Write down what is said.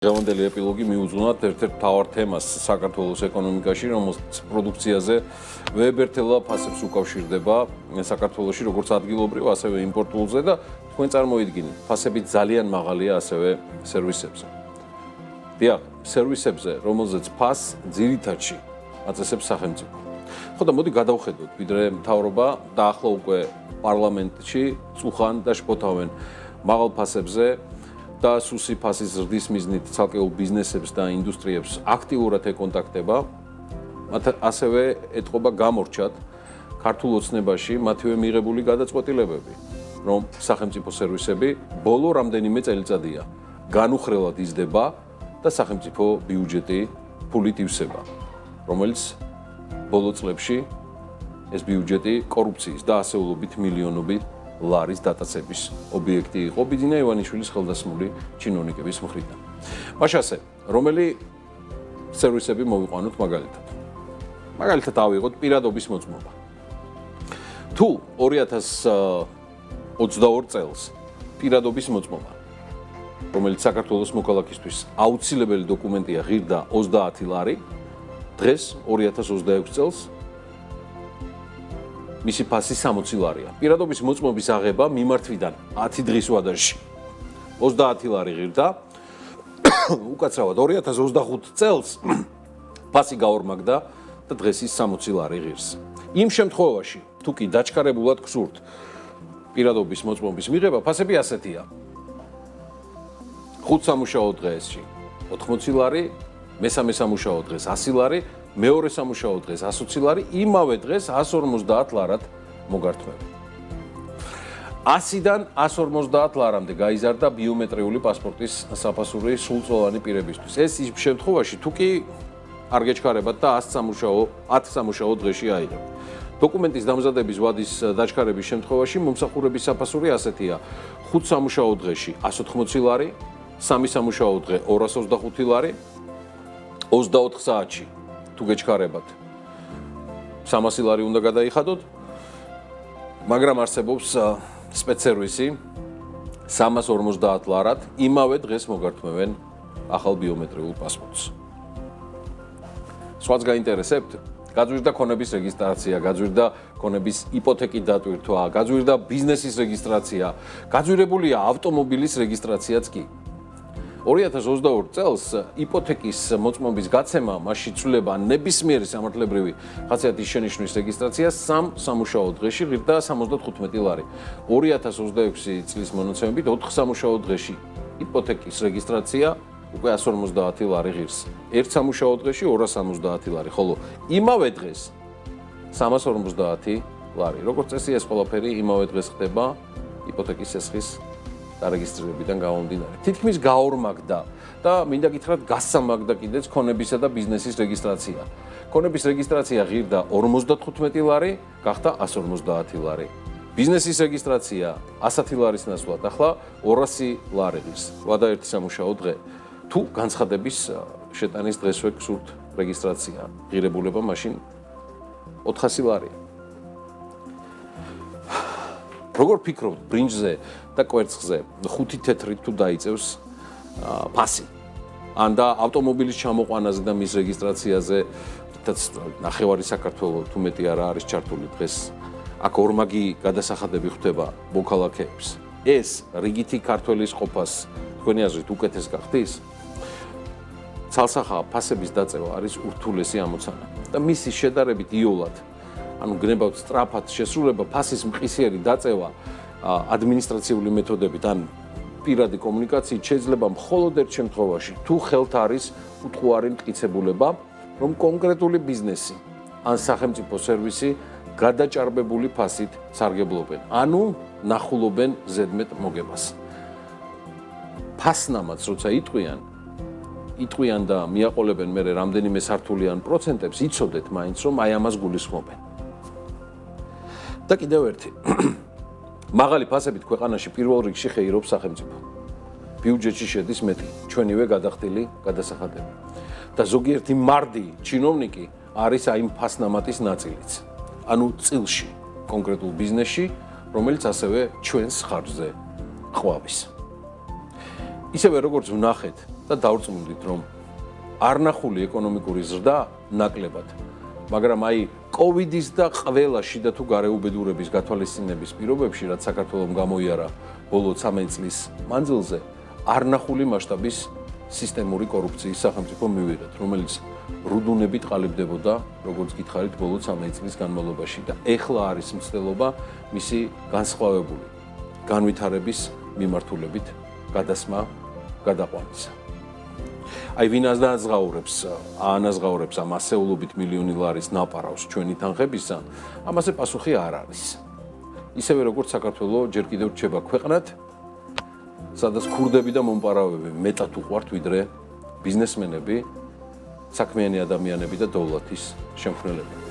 დღევანდელი ეპილოგი მიუძღვნათ ერთ-ერთ მთავარ თემას საქართველოს ეკონომიკაში, რომელსაც პროდუქციაზე ვეებერთელა ფასებს უკავშირდება საქართველოში როგორც ადგილობრივ, ასევე იმპორტულზე და თქვენ წარმოიდგინეთ, ფასები ძალიან მაღალია ასევე სერვისებზე. დიახ, სერვისებზე, რომელზეც ფასს ძირითადში აწესებს სახელმწიფო. ხო და მოდი გადავხედოთ, ვიდრე მთავრობა და ახლა უკვე პარლამენტში წუხან და შფოთავენ მაღალ ფასებზე და სუსი ფასის ზრდის მიზნით ცალკეულ ბიზნესებს და ინდუსტრიებს აქტიურად ეკონტაქტება, მათ ასევე ეთყობა გამორჩათ ქართულ ოცნებაში მათივე მიღებული გადაწყვეტილებები, რომ სახელმწიფო სერვისები ბოლო რამდენიმე წელიწადია განუხრელად იზრდება და სახელმწიფო ბიუჯეტი ფულით ივსება, რომელიც ბოლო წლებში ეს ბიუჯეტი კორუფციის და ასეულობით მილიონობით ლარის დატაცების ობიექტი იყო ბიძინა ივანიშვილის ხელდასმული ჩინოვნიკების მხრიდან. მაშასე, რომელი სერვისები მოვიყვანოთ მაგალითად. მაგალითად ავიღოთ პირადობის მოწმობა. თუ 2022 წელს პირადობის მოწმობა, რომელიც საქართველოს მოქალაქისთვის აუცილებელი დოკუმენტია, ღირდა 30 ლარი, დღეს 2026 წელს მისი ფასი 60 ლარია. პირადობის მოწმობის აღება მიმართვიდან 10 დღის ვადაში 30 ლარი ღირდა. უკაცრავად 2025 წელს ფასი გაორმაგდა და დღეს ის 60 ლარი ღირს. იმ შემთხვევაში, თუ კი დაჩქარებულად გსურთ პირადობის მოწმობის მიღება, ფასები ასეთია. 5 სამუშაო დღეში 80 ლარი, მესამე სამუშაო დღეს 100 ლარი, მეორე სამუშაო დღეს 120 ლარი, იმავე დღეს 150 ლარად მოგართმევენ. 100-დან 150 ლარამდე გაიზარდა ბიომეტრიული პასპორტის საფასური სრულწლოვანი პირებისთვის. ეს იმ შემთხვევაში, თუ კი არ გეჩქარებათ და 10 სამუშაო დღეში აიღებთ. დოკუმენტის დამზადების ვადის დაჩქარების შემთხვევაში მომსახურების საფასური ასეთია: 5 სამუშაო დღეში 180 ლარი, 3 სამუშაო დღე 225 ლარი, 24 საათში თუ გეჩქარებათ 300 ლარი უნდა გადაიხადოთ, მაგრამ არსებობს სპეცსერვისი 350 ლარად, იმავე დღეს მოგართმევენ ახალ ბიომეტრიულ პასპორტს. სხვაც გაინტერესებთ? გაძვირდა ქონების რეგისტრაცია, გაძვირდა ქონების იპოთეკით დატვირთვა, გაძვირდა ბიზნესის რეგისტრაცია, გაძვირებულია ავტომობილის რეგისტრაციაც კი. 2022 წელს იპოთეკის მოწმობის გაცემა მასში ცვლილება ნებისმიერი სამართლებრივი ხასიათის შენიშვნის რეგისტრაცია 3 სამუშაო დღეში ღირდა 75 ლარი. 2026 წლის მონაცემებით 4 სამუშაო დღეში იპოთეკის რეგისტრაცია უკვე 150 ლარი ღირს. 1 სამუშაო დღეში 270 ლარი, ხოლო იმავე დღეს 350 ლარი. როგორც წესი, ეს ყველაფერი იმავე დღეს ხდება იპოთეკის შესხის დარეგისტრირებიდან გამომდინარე. თითქმის გაორმაგდა და მინდა გითხრათ გასამაგდა კიდეც ქონებისა და ბიზნესის რეგისტრაცია. ქონების რეგისტრაცია ღირდა 55 ლარი, გახდა 150 ლარი. ბიზნესის რეგისტრაცია 100 ლარის ნაცვლად ახლა 200 ლარი ღირს. ვადა ერთი სამუშაო დღე. თუ განცხადების შეტანის დღესვე გსურთ რეგისტრაცია, ღირებულება მაშინ 400 ლარია. როგორ ფიქრობთ ბრინჯზე და კვერცხზე 5 თეთრი თუ დაიწევს ფასი? ან და ავტომობილის ჩამოყვანაზე და მის რეგისტრაციაზე, თაც ნახევარი საქართველოს თუ მეტი არა არის ჩართული დღეს. აქ ორმაგი გადასახადები ხვდება მოქალაქეებს. ეს რიგითი ქართველის ყოფას თქვენი აზრით უკეთეს გახდის? ცალსახა ფასების დაწევა არის ურთულესი ამოცანა და მისი შედარებით იოლად ანუ გნებავთ სწრაფად შესრულება, ფასის მყისიერი დაწევა ადმინისტრაციული მეთოდებით ან პირადი კომუნიკაციით შეიძლება მხოლოდ ერთ შემთხვევაში, თუ ხელთ არის უტყუარი მტკიცებულება, რომ კონკრეტული ბიზნესი ან სახელმწიფო სერვისი გადაჭარბებული ფასით სარგებლობენ, ანუ ნახულობენ ზედმეტ მოგებას. ფასნამაც როცა იტყვიან და მიაყოლებენ მერე რამდენიმე სართულიან პროცენტებს, იცოდეთ მაინც რომ აი ამას გულისხმობენ. და კიდევ ერთი. მაღალი ფასებით ქვეყანაში პირველ რიგში ხეირობს სახელმწიფო. ბიუჯეტში შედის მეტი, ჩვენივე გადახდილი გადასახადები. და ზოგიერთი მარდი ჩინოვნიკი არის აი ფასნამატის ნაწილიც. ანუ წილში, კონკრეტულ ბიზნესში, რომელიც ასევე ჩვენს ხარჯზე ყვავის. ისევე როგორც ვნახეთ და დავრწმუნდით, რომ არნახული ეკონომიკური ზრდა ნაკლებად. მაგრამ აი კოვიდის და ყველა შიდა თუ გარეუბედურების გათვალისწინების პირობებში, რაც საქართველოს გამოიარა ბოლო 13 წლის მანძილზე, არნახული მასშტაბის სისტემური კორუფციის სახელმწიფო მივიღეთ, რომელიც რუდუნებით ყალიბდებოდა, როგორც გითხარით, ბოლო 13 წლის განმავლობაში და ეხლა არის მცდელობა მისი განსხვავებული განვითარების მიმართულებით გადასმა გადაყვანისა. აი ვინ ანაზღაურებს ამ ასეულობით მილიონი ლარის ნაპარავს ჩვენი თანხებისა, ამაზე პასუხი არ არის. ისევე როგორც საქართველოს ჯერ კიდევ რჩება ქვეყნად, სადაც ქურდები და მომპარავები მეტად უყვართ ვიდრე ბიზნესმენები, საქმიანი ადამიანები და დოვლათის შემქმნელები.